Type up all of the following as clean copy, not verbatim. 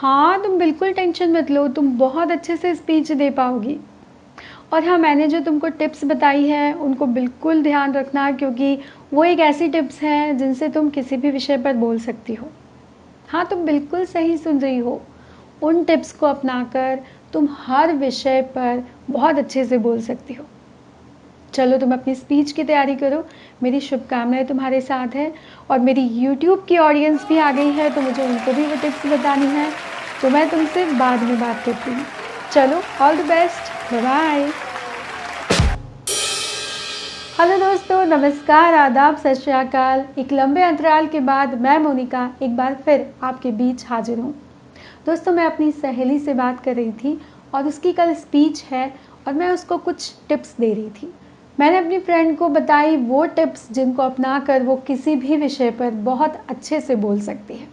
हाँ, तुम बिल्कुल टेंशन मत लो, तुम बहुत अच्छे से स्पीच दे पाओगी। और हाँ, मैंने जो तुमको टिप्स बताई है, उनको बिल्कुल ध्यान रखना क्योंकि वो एक ऐसी टिप्स हैं जिनसे तुम किसी भी विषय पर बोल सकती हो। हाँ, तुम बिल्कुल सही सुन रही हो। उन टिप्स को अपनाकर तुम हर विषय पर बहुत अच्छे से बोल सकती हो। चलो तुम अपनी स्पीच की तैयारी करो, मेरी शुभकामनाएँ तुम्हारे साथ हैं और मेरी यूट्यूब की ऑडियंस भी आ गई है, तो मुझे उनको भी वो टिप्स बतानी है, तो मैं तुमसे बाद में बात करती हूँ। चलो, all the best, bye-bye. Hello दोस्तों, नमस्कार, आदाब, सत श्री अकाल। एक लंबे अंतराल के बाद मैं मोनिका एक बार फिर आपके बीच हाजिर हूँ। दोस्तों, मैं अपनी सहेली से बात कर रही थी और उसकी कल स्पीच है और मैं उसको कुछ टिप्स दे रही थी। मैंने अपनी फ्रेंड को बताई वो टिप्स जिनको अपनाकर वो किसी भी विषय पर बहुत अच्छे से बोल सकती है।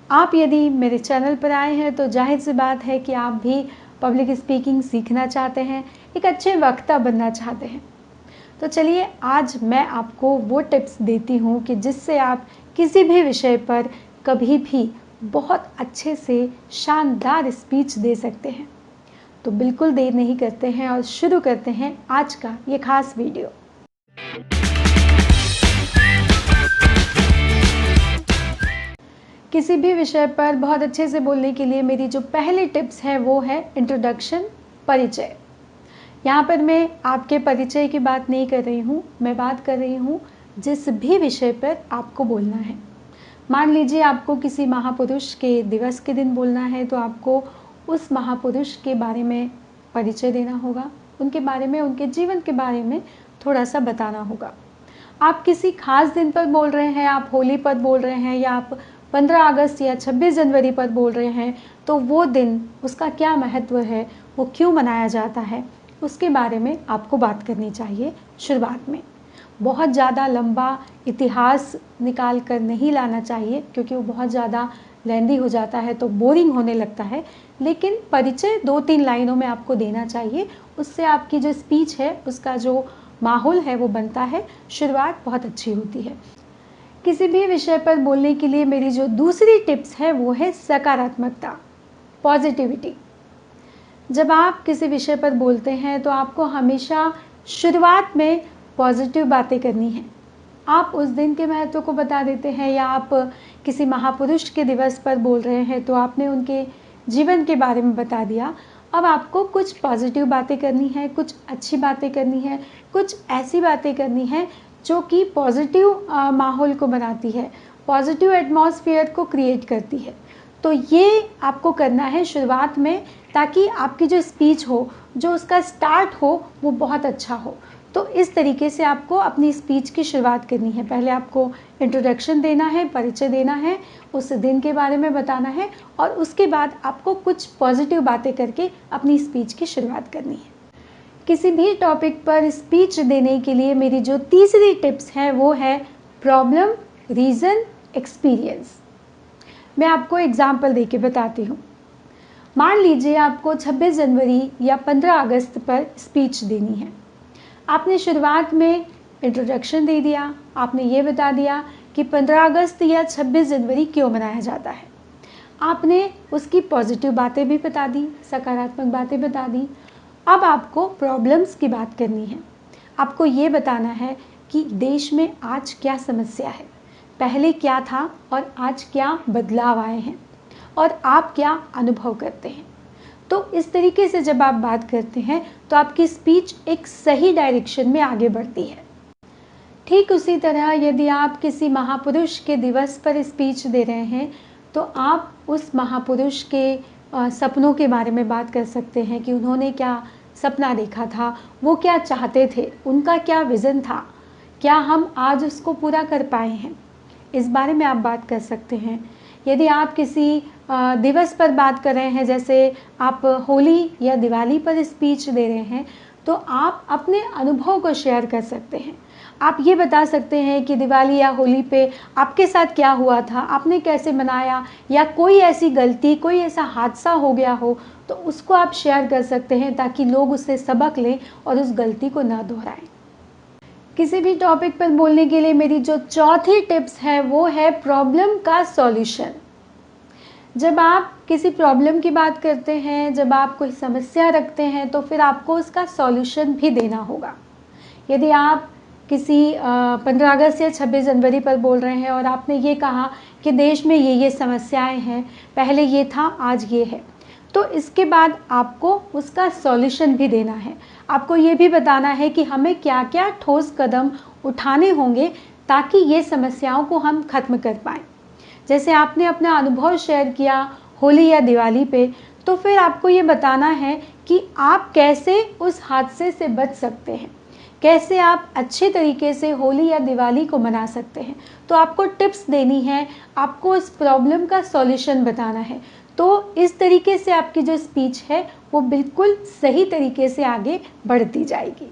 आप यदि मेरे चैनल पर आए हैं तो जाहिर सी बात है कि आप भी पब्लिक स्पीकिंग सीखना चाहते हैं, एक अच्छे वक्ता बनना चाहते हैं। तो चलिए आज मैं आपको वो टिप्स देती हूँ कि जिससे आप किसी भी विषय पर कभी भी बहुत अच्छे से शानदार स्पीच दे सकते हैं। तो बिल्कुल देर नहीं करते हैं और शुरू करते हैं आज का ये खास वीडियो। किसी भी विषय पर बहुत अच्छे से बोलने के लिए मेरी जो पहली टिप्स है वो है इंट्रोडक्शन, परिचय। यहाँ पर मैं आपके परिचय की बात नहीं कर रही हूँ, मैं बात कर रही हूँ जिस भी विषय पर आपको बोलना है। मान लीजिए आपको किसी महापुरुष के दिवस के दिन बोलना है तो आपको उस महापुरुष के बारे में परिचय देना होगा, उनके बारे में, उनके जीवन के बारे में थोड़ा सा बताना होगा। आप किसी खास दिन पर बोल रहे हैं, आप होली पर बोल रहे हैं या आप 15 अगस्त या 26 जनवरी पर बोल रहे हैं, तो वो दिन उसका क्या महत्व है, वो क्यों मनाया जाता है, उसके बारे में आपको बात करनी चाहिए शुरुआत में। बहुत ज़्यादा लंबा इतिहास निकाल कर नहीं लाना चाहिए क्योंकि वो बहुत ज़्यादा लेंदी हो जाता है तो बोरिंग होने लगता है, लेकिन परिचय 2-3 लाइनों में आपको देना चाहिए। उससे आपकी जो स्पीच है उसका जो माहौल है वो बनता है, शुरुआत बहुत अच्छी होती है। किसी भी विषय पर बोलने के लिए मेरी जो दूसरी टिप्स है वो है सकारात्मकता, पॉजिटिविटी। जब आप किसी विषय पर बोलते हैं तो आपको हमेशा शुरुआत में पॉजिटिव बातें करनी है। आप उस दिन के महत्व को बता देते हैं या आप किसी महापुरुष के दिवस पर बोल रहे हैं तो आपने उनके जीवन के बारे में बता दिया। अब आपको कुछ पॉजिटिव बातें करनी है, कुछ अच्छी बातें करनी है, कुछ ऐसी बातें करनी है जो कि पॉजिटिव माहौल को बनाती है, पॉजिटिव एटमॉस्फेयर को क्रिएट करती है। तो ये आपको करना है शुरुआत में ताकि आपकी जो स्पीच हो, जो उसका स्टार्ट हो, वो बहुत अच्छा हो। तो इस तरीके से आपको अपनी स्पीच की शुरुआत करनी है। पहले आपको इंट्रोडक्शन देना है, परिचय देना है, उस दिन के बारे में बताना है और उसके बाद आपको कुछ पॉजिटिव बातें करके अपनी स्पीच की शुरुआत करनी है। किसी भी टॉपिक पर स्पीच देने के लिए मेरी जो तीसरी टिप्स है वो है प्रॉब्लम, रीज़न, एक्सपीरियंस। मैं आपको एग्जाम्पल देके बताती हूँ। मान लीजिए आपको 26 जनवरी या 15 अगस्त पर स्पीच देनी है। आपने शुरुआत में इंट्रोडक्शन दे दिया, आपने ये बता दिया कि 15 अगस्त या 26 जनवरी क्यों मनाया जाता है। आपने उसकी पॉजिटिव बातें भी बता दी, सकारात्मक बातें बता दी। अब आपको प्रॉब्लम्स की बात करनी है। आपको ये बताना है कि देश में आज क्या समस्या है, पहले क्या था और आज क्या बदलाव आए हैं और आप क्या अनुभव करते हैं। तो इस तरीके से जब आप बात करते हैं तो आपकी स्पीच एक सही डायरेक्शन में आगे बढ़ती है। ठीक उसी तरह यदि आप किसी महापुरुष के दिवस पर स्पीच दे रहे हैं तो आप उस महापुरुष के सपनों के बारे में बात कर सकते हैं कि उन्होंने क्या सपना देखा था, वो क्या चाहते थे, उनका क्या विज़न था, क्या हम आज उसको पूरा कर पाए हैं, इस बारे में आप बात कर सकते हैं। यदि आप किसी दिवस पर बात कर रहे हैं, जैसे आप होली या दिवाली पर स्पीच दे रहे हैं, तो आप अपने अनुभव को शेयर कर सकते हैं। आप ये बता सकते हैं कि दिवाली या होली पे आपके साथ क्या हुआ था, आपने कैसे मनाया या कोई ऐसी गलती, कोई ऐसा हादसा हो गया हो, तो उसको आप शेयर कर सकते हैं ताकि लोग उससे सबक लें और उस गलती को ना दोहराएं। किसी भी टॉपिक पर बोलने के लिए मेरी जो चौथी टिप्स है वो है प्रॉब्लम का सॉल्यूशन। जब आप किसी प्रॉब्लम की बात करते हैं, जब आप कोई समस्या रखते हैं, तो फिर आपको उसका सॉल्यूशन भी देना होगा। यदि आप किसी 15 अगस्त या 26 जनवरी पर बोल रहे हैं और आपने ये कहा कि देश में ये समस्याएं हैं, पहले ये था, आज ये है, तो इसके बाद आपको उसका सॉल्यूशन भी देना है। आपको ये भी बताना है कि हमें क्या क्या ठोस कदम उठाने होंगे ताकि ये समस्याओं को हम खत्म कर पाएँ। जैसे आपने अपना अनुभव शेयर किया होली या दिवाली पे, तो फिर आपको ये बताना है कि आप कैसे उस हादसे से बच सकते हैं, कैसे आप अच्छे तरीके से होली या दिवाली को मना सकते हैं। तो आपको टिप्स देनी है, आपको इस प्रॉब्लम का सॉल्यूशन बताना है। तो इस तरीके से आपकी जो स्पीच है वो बिल्कुल सही तरीके से आगे बढ़ती जाएगी।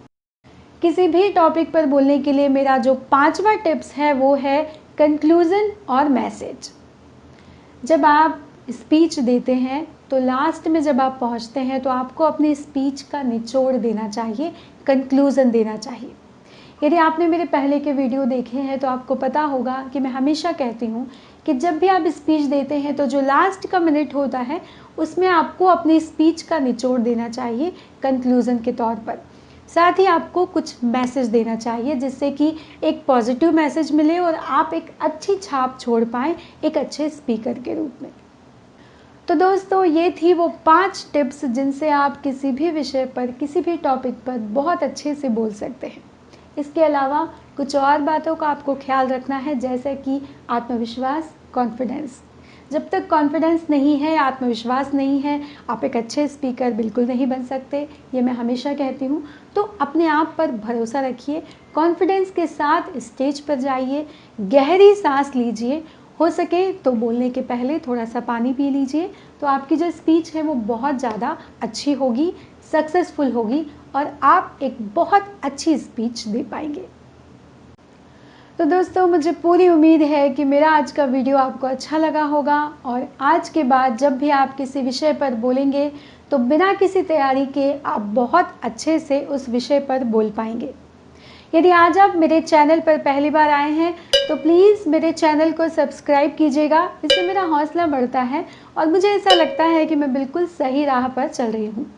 किसी भी टॉपिक पर बोलने के लिए मेरा जो 5वां टिप्स है वो है कंक्लूज़न और मैसेज। जब आप स्पीच देते हैं तो लास्ट में जब आप पहुंचते हैं तो आपको अपनी स्पीच का निचोड़ देना चाहिए, कंक्लूज़न देना चाहिए। यदि आपने मेरे पहले के वीडियो देखे हैं तो आपको पता होगा कि मैं हमेशा कहती हूँ कि जब भी आप स्पीच देते हैं तो जो लास्ट का मिनट होता है उसमें आपको अपनी स्पीच का निचोड़ देना चाहिए कंक्लूज़न के तौर पर। साथ ही आपको कुछ मैसेज देना चाहिए जिससे कि एक पॉजिटिव मैसेज मिले और आप एक अच्छी छाप छोड़ पाएँ एक अच्छे स्पीकर के रूप में। तो दोस्तों, ये थी वो 5 टिप्स जिनसे आप किसी भी विषय पर, किसी भी टॉपिक पर बहुत अच्छे से बोल सकते हैं। इसके अलावा कुछ और बातों का आपको ख्याल रखना है, जैसे कि आत्मविश्वास, कॉन्फिडेंस। जब तक कॉन्फिडेंस नहीं है, आत्मविश्वास नहीं है, आप एक अच्छे स्पीकर बिल्कुल नहीं बन सकते। ये मैं हमेशा कहती हूँ। तो अपने आप पर भरोसा रखिए, कॉन्फिडेंस के साथ स्टेज पर जाइए, गहरी सांस लीजिए, हो सके तो बोलने के पहले थोड़ा सा पानी पी लीजिए, तो आपकी जो स्पीच है वो बहुत ज़्यादा अच्छी होगी, सक्सेसफुल होगी और आप एक बहुत अच्छी स्पीच दे पाएंगे। तो दोस्तों, मुझे पूरी उम्मीद है कि मेरा आज का वीडियो आपको अच्छा लगा होगा और आज के बाद जब भी आप किसी विषय पर बोलेंगे तो बिना किसी तैयारी के आप बहुत अच्छे से उस विषय पर बोल पाएंगे। यदि आज आप मेरे चैनल पर पहली बार आए हैं तो प्लीज़ मेरे चैनल को सब्सक्राइब कीजिएगा। इससे मेरा हौसला बढ़ता है और मुझे ऐसा लगता है कि मैं बिल्कुल सही राह पर चल रही हूँ।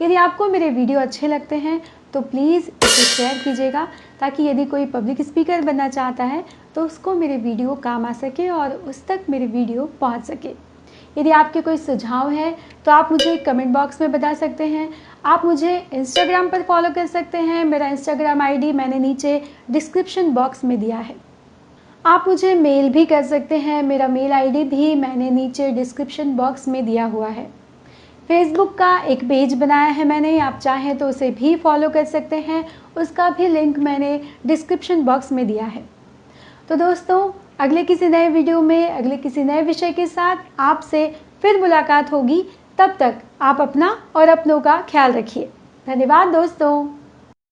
यदि आपको मेरे वीडियो अच्छे लगते हैं तो प्लीज़ इसे शेयर कीजिएगा ताकि यदि कोई पब्लिक स्पीकर बनना चाहता है तो उसको मेरे वीडियो काम आ सके और उस तक मेरे वीडियो पहुँच सके। यदि आपके कोई सुझाव है तो आप मुझे कमेंट बॉक्स में बता सकते हैं। आप मुझे इंस्टाग्राम पर फॉलो कर सकते हैं। मेरा इंस्टाग्राम आईडी मैंने नीचे डिस्क्रिप्शन बॉक्स में दिया है। आप मुझे मेल भी कर सकते हैं। मेरा मेल आईडी भी मैंने नीचे डिस्क्रिप्शन बॉक्स में दिया हुआ है। फेसबुक का एक पेज बनाया है मैंने, आप चाहें तो उसे भी फॉलो कर सकते हैं। उसका भी लिंक मैंने डिस्क्रिप्शन बॉक्स में दिया है। तो दोस्तों, अगले किसी नए वीडियो में अगले किसी नए विषय के साथ आपसे फिर मुलाकात होगी। तब तक आप अपना और अपनों का ख्याल रखिए। धन्यवाद दोस्तों।